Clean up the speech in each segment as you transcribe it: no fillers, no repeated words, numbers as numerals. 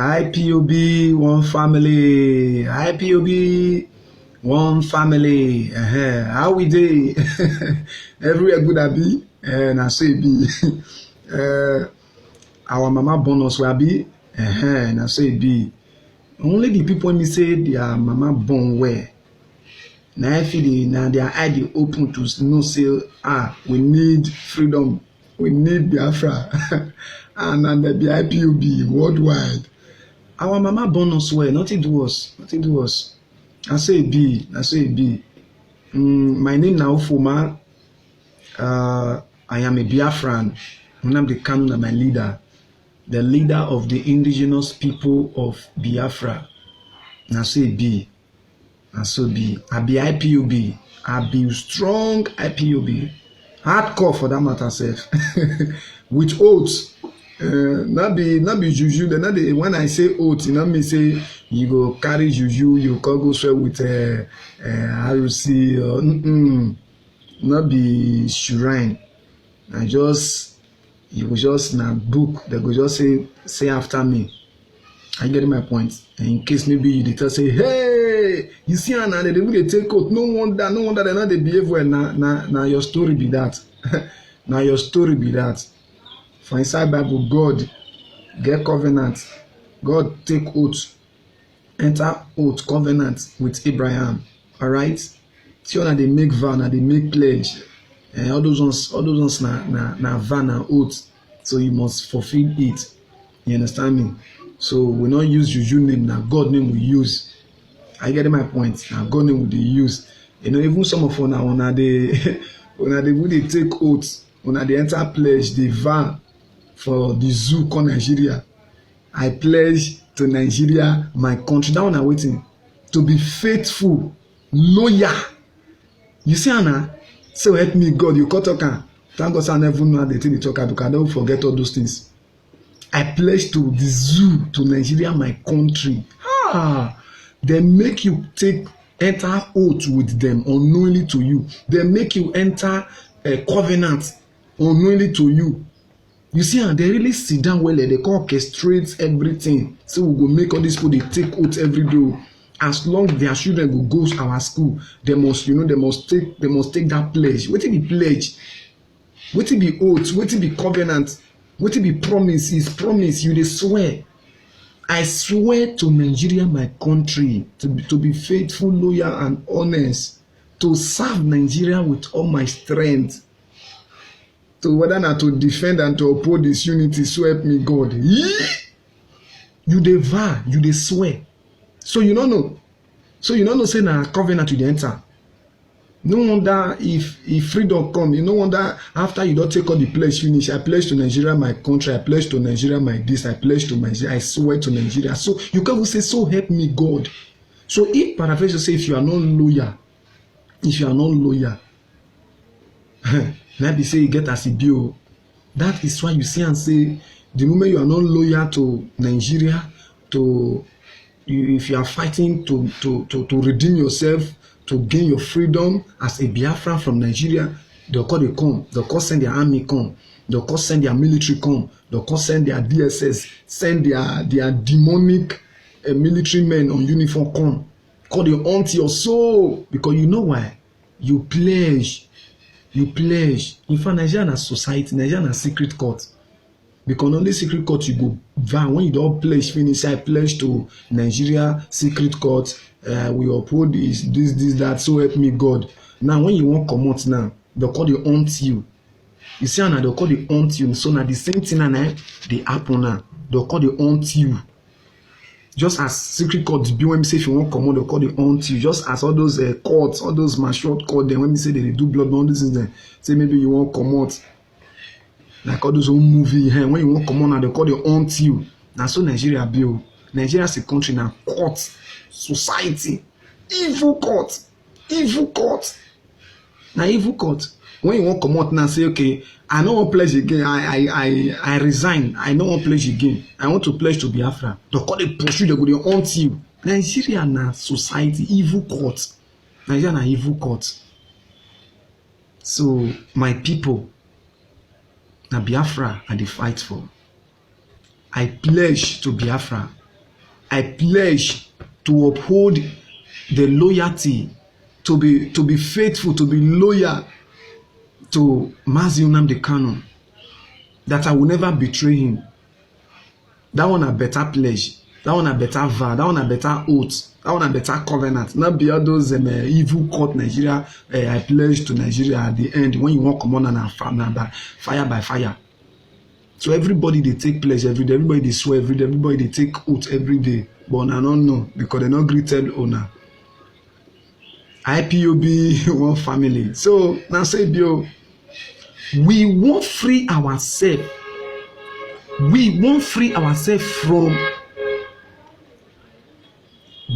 IPOB, one family. IPOB, one family. How we dey? Everywhere good abi? Na so e be. Our mama born us well abi? Na so e be. Only the people me say their mama born well. Now I feel now their eye dey open to know say we need freedom. We need Biafra. And the IPOB worldwide. Our mama born us well, nothing do us, nothing do us. I say it be, I say it be. My name now Ufoma. I am a Biafran. I'm the Kanu, my leader, the leader of the indigenous people of Biafra. I say it be, I say be. I be IPOB. I be strong IPOB, hardcore for that matter, self, with oaths. Not be juju. Not the when I say oath, you know me say you go carry juju, you can go swear with RC or not be shrine. I just you go just na book. They go just say after me. I get my point. And in case maybe you tell say, hey, you see Anna, they will take oath. No wonder they not they behave well. Now your story be that. Now your story be that. For inside Bible, God get covenant. God take oath, enter oath covenant with Abraham. All right. So now they make vow, now they make pledge, and all those ones na vow na oath. So you must fulfill it. You understand me? So we not use juju name. Now God name we use. I get my point. Now God name we use. You know, even some of una when they take oath, when they enter pledge, they vow. For the zoo called Nigeria, I pledge to Nigeria, my country. That one I'm waiting to be faithful, loyal. You see, Anna, so help me God. You cut talk. Thank God I never know the thing you talk about because I don't forget all those things. I pledge to the zoo, to Nigeria, my country. They make you enter oath with them unknowingly to you. They make you enter a covenant unknowingly to you. You see, they really sit down well, they can orchestrate everything. So we go make all these people they take oath every day. As long as their children go to our school, they must, they must take that pledge. What it be pledge? What it be oath? What it be covenant? What it be promise? Is promise you they swear. I swear to Nigeria, my country, to be faithful, loyal, and honest, to serve Nigeria with all my strength. To whether not to defend and to uphold this unity, so help me God. You dey vow, you dey swear. So you don't know. So you don't know say na covenant you dey enter. No wonder if freedom come, you no wonder after you don't take all the pledge finish. I pledge to Nigeria, my country. I pledge to Nigeria, my this. I pledge to Nigeria. I swear to Nigeria. So you can't say, so help me God. So if paraphrase say if you are not loyal, maybe say you get as a bill. That is why you see and say the moment you are not loyal to Nigeria, if you are fighting to redeem yourself, to gain your freedom as a Biafran from Nigeria, they'll come, they'll send their army come, they'll send their military come, they'll send their DSS, send their demonic military men on uniform come. Call you onto your soul because you know why? You pledge. You pledge. In fact, Nigeria na society, Nigeria na secret court. Because only secret court you go vow. When you don't pledge, finish, I pledge to Nigeria secret court. We uphold this, that. So help me God. Now, when you want come out now, they'll call you aunt you. You see, now they'll call you aunt you. So now the same thing now they happen now. They'll call you aunt you. Just as secret courts be when we say if you want come out, they'll call you aunt you. Just as all those courts, all those matured courts, then when we say they do blood, all these things, then say maybe you want come out. Like all those old movie, when you want come out now, they call you aunt you. Now so Nigeria bill. Nigeria is a country now, court, society, evil court. Now evil court. When you want come out now, say okay, I don't want pledge again. I resign. I don't want pledge again. I want to pledge to Biafra. They call they pursue. They go they haunt you. Nigeria na society, evil court. Nigeria na evil court. So my people, na Biafra I dey fight for. I pledge to Biafra. I pledge to uphold the loyalty, to be faithful, to be loyal to Mazi Nnamdi Kanu, that I will never betray him. That one a better pledge. That one a better vow. That one a better oath. That one a better covenant. Not be all those evil court Nigeria. I pledge to Nigeria at the end when you want come on and fire by fire. So everybody they take pledge every day. Everybody they swear every day. Everybody they take oath every day. But I don't know because they not greeted owner. IPOB one family. So now say Bio, we won't free ourselves. We won't free ourselves from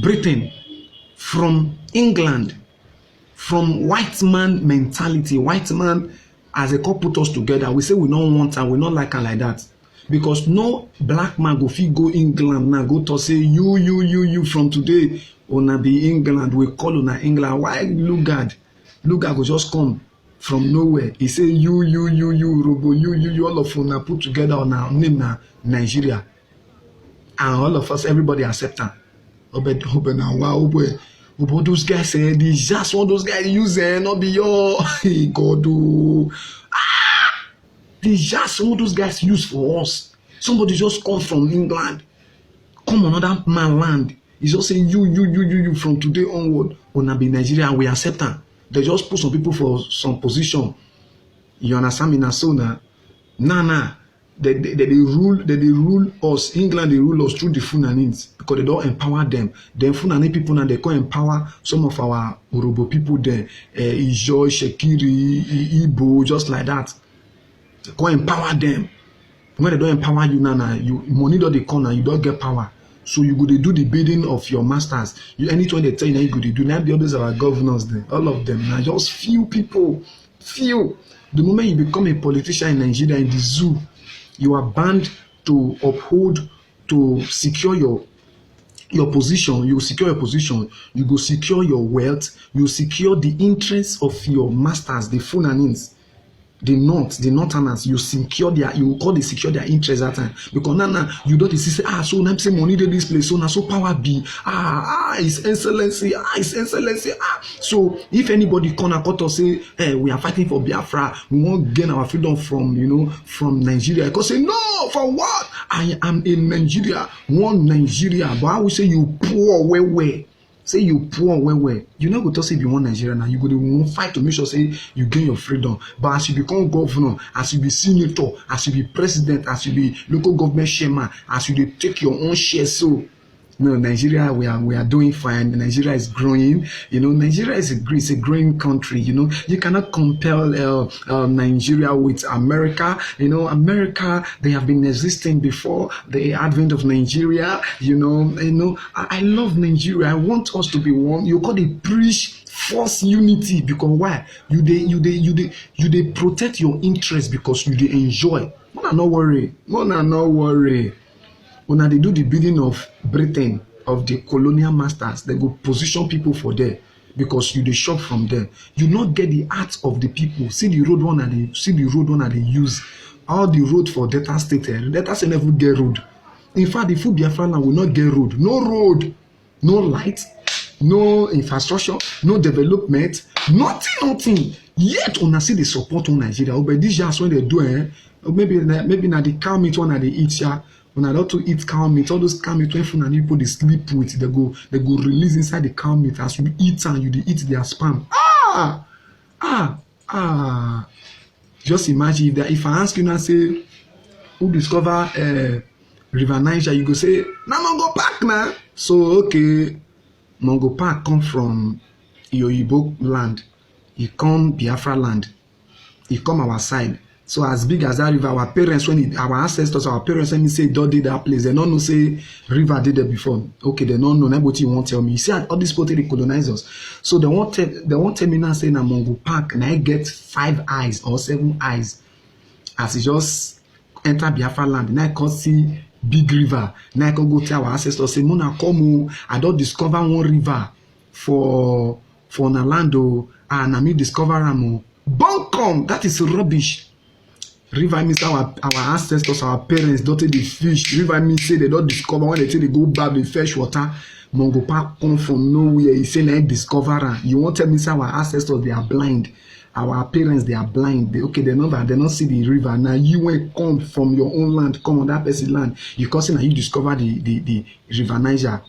Britain, from England, from white man mentality. White man, as a couple put us together, we say we don't want her, we don't like her like that. Because no black man go fit go England now, go to say you from today, una be England, we call una England. Why Lugard? Lugard go just come from nowhere. He say you, Robo, you, all of una put together on our name na Nigeria. And all of us, everybody accept her. But those guys say they just want those guys use not be your God. They just want those guys use for us. Somebody just come from England, come another man land. He just say you from today onward wanna be Nigeria and we accept them. They just put some people for some position. You understand me now? So now, nah. They rule us. England they rule us through the Fulanins because they don't empower them. Then Fulani people now they can empower some of our Urobo people there, Ijo, Shekiri, Igbo, just like that. They can empower them. When they don't empower you now, you money don't they come and you don't get power. So you go to do the bidding of your masters. You anytime they tell you now you go to do. Now the others are our governors there, all of them. Now just few people, few. The moment you become a politician in Nigeria in the zoo, you are bound to uphold, to secure your position. You secure your position. You go secure your wealth. You secure the interests of your masters, the Fulanins, the Northerners. You secure secure their interests that time. Because now you don't see so now say money to this place. So now so power be His Excellency, His Excellency. So if anybody come and say, hey, we are fighting for Biafra, we want to gain our freedom from Nigeria. Because say no, for what? I am in Nigeria, one Nigeria. But I will say you poor where. Say you poor where you not go to say if you want Nigeria now, you go to fight to make sure say you gain your freedom. But as you become governor, as you be senator, as you be president, as you be local government chairman, as you take your own share, so no, Nigeria, we are doing fine. Nigeria is growing. Nigeria is a growing country. You cannot compare Nigeria with America. America, they have been existing before the advent of Nigeria. I love Nigeria. I want us to be one. You got to preach force unity because why? You they protect your interests because you they enjoy. Not worry. When they do the bidding of Britain, of the colonial masters, they go position people for there because you they shop from there. You not get the heart of the people. See the road one that they use. All the road for Delta State, Delta State never get road. In fact, the full Biafra will not get road. No road, no light, no infrastructure, no development, nothing. Yet when I see the support on Nigeria, but these just when they do maybe now the cow meat one that they eat here. When I love to eat cow meat, all those cow meat when Fulani people they sleep with, they go release inside the cow meat as you eat and you eat their sperm. Just imagine if I ask you now say who discover River Niger, you go say na Mongo Park now. So okay, Mongo Park come from Yoyibo land, he come Biafra land, he come our side. So as big as that river, our parents, our ancestors, our parents, when me say don't did that place, they don't know say river did there before. Okay, they don't know. Nobody won't tell me. You see, all these people they colonize us. So they won't tell me now say na Mongo Park, and I get 5 eyes or 7 eyes. As it just enter Biafra land, now I can see big river. Now I can go tell our ancestors say, Mona come, I don't discover one river for Nalando, and I me discover Ramo. Bunkum, that is rubbish. River means our ancestors, our parents, don't take the fish. River means say they don't discover when they say they go back the fresh water. Mungo Park come from nowhere. You say they discover. You won't tell me say our ancestors they are blind. Our parents they are blind. They not see the river. Now you went come from your own land, come on that person's land. You can say now you discover the River Niger.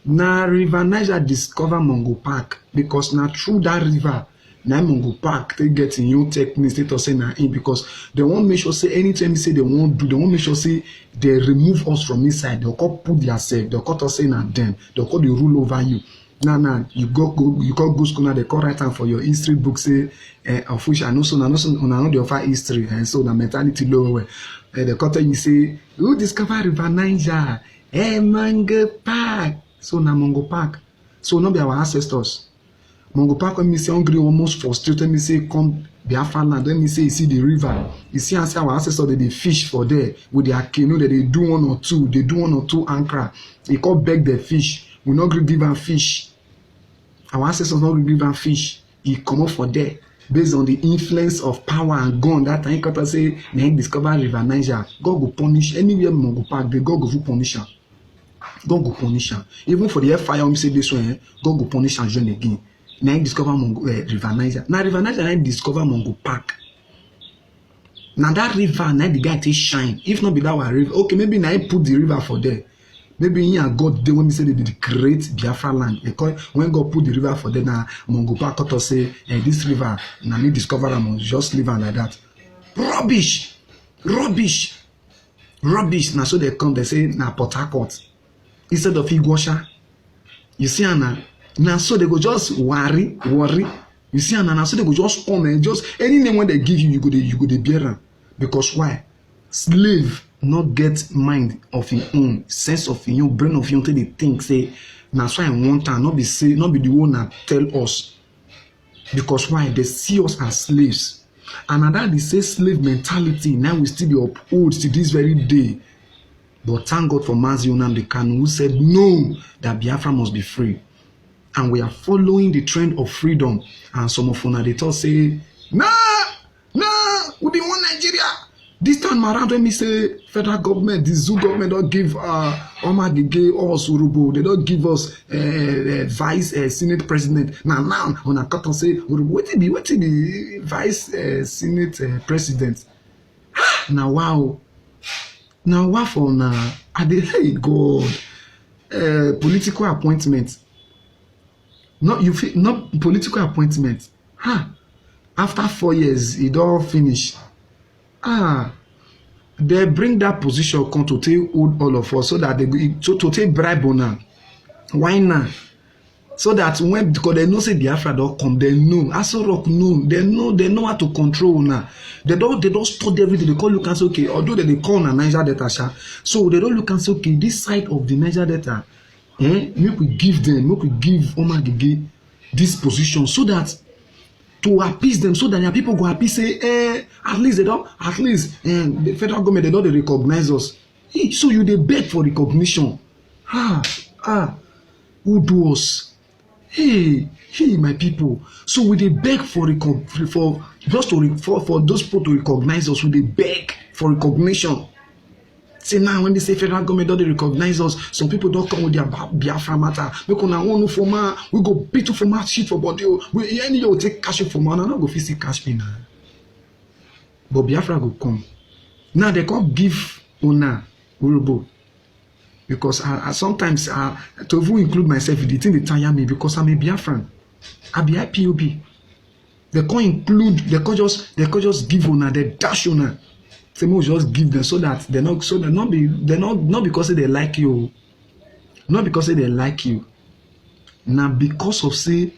Now River Niger discover Mungo Park because now through that river. Now Mungo Park they get in new techniques they say now in because they won't make sure say anytime they say they won't do, they won't make sure say they remove us from inside. They'll call put themselves, they'll call us say now them, they'll call the rule over you. Now you go school now they call right hand for your history book say official and also now they offer history and so the mentality low they call you say who discover River Niger? Mungo Park. So now Mungo Park. So not be our ancestors. Mungo Park when me say hungry almost frustrated me say come Biafra land when me say you see the river you see and say our ancestors they fish for there with their canoe that they do one or two anchor they call beg the fish we not give them fish our ancestors not give them fish he come up for there based on the influence of power and gun that time cut say they discover River Niger God go punish anywhere Mungo Park they God go punish am God go punish am even for the fire we say this one God go punish am join again. Now discover River Niger. Now River Niger now discover Mungo Park. Now that river now the guy take shine. If not be that one river, okay maybe now I put the river for there. Maybe here God they when me say they did create Biafra land. Because when God put the river for there now Mungo Park got to say this river now me discover am just leave am like that. Rubbish. Now so they come they say now Port Harcourt instead of Iguasha. You see Anna. Now so they go just worry. You see, and now so they go just come and just any name when they give you, you go the bearer. Because why? Slave not get mind of your own, sense of your own, brain of your own till they think say, now so I want to not be the one that tell us. Because why? They see us as slaves. And that they say slave mentality, now we still be uphold to this very day. But thank God for Mazi Nnamdi Kanu who said no, that Biafra must be free. And we are following the trend of freedom. And some of them they talk say, nah, we don't want Nigeria. This time around when we say federal government, the zoo government don't give Omar Gige or Urubu, they don't give us vice senate president. Now when I cut and say Urubu, what be vice senate president? Now wow for now. I did hey God political appointment. Not political appointment. After 4 years, it all finish. They bring that position come to take all of us so that they to take bribe on now. Why now? So that when because they know say Biafra don't come, they know. Aso Rock know. They know how to control now. They don't study everything. They call look and say okay, although they call na Niger Delta. So they don't look and say okay, this side of the Niger Delta. Make we give Omar Gige this position so that to appease them so that their people go happy say at least the federal government they don't recognize us. So you they beg for recognition. Who do us? Hey my people. So we they beg for those people to recognize us. We they beg for recognition. Say now when they say federal government don't recognize us, some people don't come with their Biafra matter. We go beat you for my shit for body. We any you take cash for man, I not go see cash me now. But Biafra go come. Now they can't give Ona Urubo. Because I sometimes to even include myself in the thing they tire me because I'm a Biafran. I be IPOB. They can't include, they can't just give Ona, they dash Ona. Say we just give them so that they're not because they like you, not because they like you. Now because of say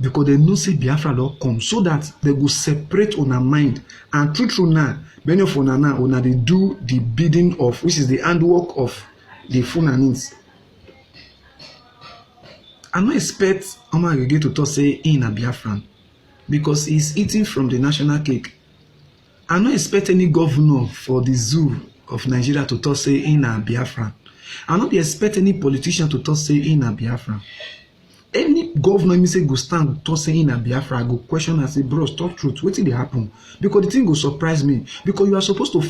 because they know say Biafra don't come so that they go separate on our mind and true now many of una they do the bidding of which is the handwork of the Fulanese. I don't expect Omar Gige to talk say in a Biafran because he's eating from the national cake. I don't expect any governor for the zoo of Nigeria to talk say in a Biafra. I don't expect any politician to talk say in a Biafra. any governor me say go stand talk saying na Biafra, I go question and say, bros, talk truth. Wetin dey happen? Because the thing go surprise me. Because you are supposed to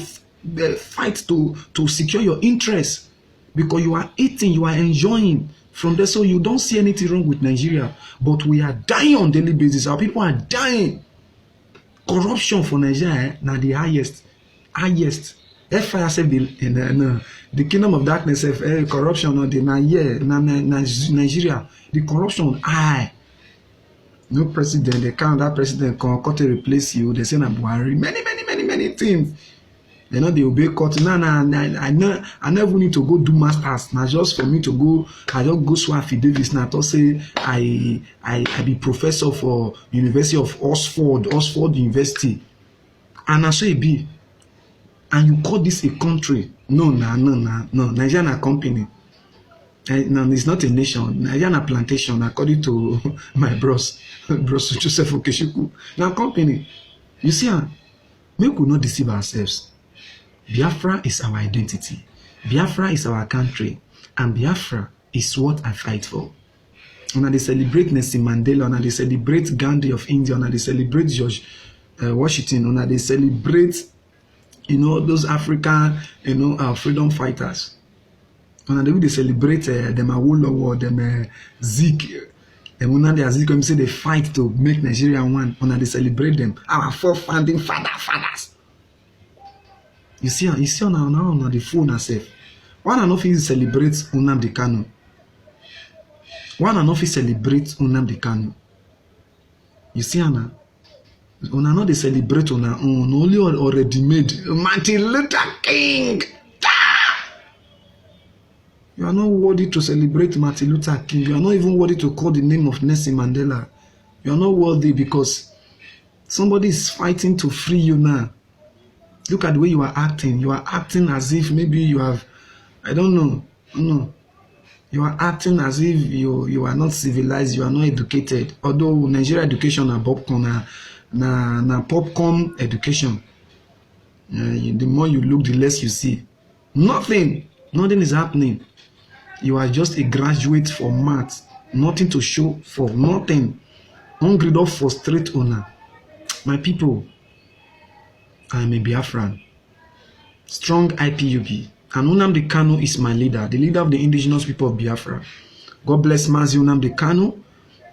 fight to secure your interests. Because you are eating, you are enjoying from there, so you don't see anything wrong with Nigeria. But we are dying on daily basis. Our people are dying. Corruption for Nigeria na the highest. Fire said the kingdom of darkness, corruption on the Nigeria, the corruption high. No president, they count that president can cut to replace you. They say na Buhari, many things. They know they obey court. I never need to go do masters. Now just for me to go, I just go to affidavits now to say I be professor for University of Oxford University, and I say be. And you call this a country? No. Nigeria na company. No, it's not a nation. Nigeria na plantation, according to my bros Joseph Okechukwu. Now company. You see, we could not deceive ourselves. Biafra is our identity. Biafra is our country. And Biafra is what I fight for. When they celebrate Nelson Mandela, when they celebrate Gandhi of India, when they celebrate George Washington, when they celebrate those African, freedom fighters. And they celebrate them Awolowo, them Zik. And when they say they fight to make Nigeria one, when they celebrate them, our four-founding fathers. You see on the phone herself. One and off is celebrate Nnamdi Kanu. One and off is celebrate Nnamdi Kanu. You see Anna? Una not they celebrate on our own, only already made. Martin Luther King. You are not worthy to celebrate Martin Luther King. You are not even worthy to call the name of Nelson Mandela. You are not worthy because somebody is fighting to free you now. Look at the way you are acting. You are acting as if maybe you have, I don't know. No. You are acting as if you are not civilized, you are not educated. Although Nigeria education are popcorn, na popcorn education. The more you look, the less you see. Nothing is happening. You are just a graduate for maths. Nothing to show for, nothing. Hungry dog for straight owner. My people, I am a Biafran. Strong IPUB. And Nnamdi Kanu is my leader, the leader of the indigenous people of Biafra. God bless Mazi Nnamdi Kanu.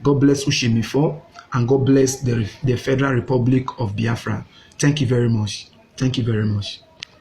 God bless Ushemifo. And God bless the Federal Republic of Biafra. Thank you very much. Thank you very much.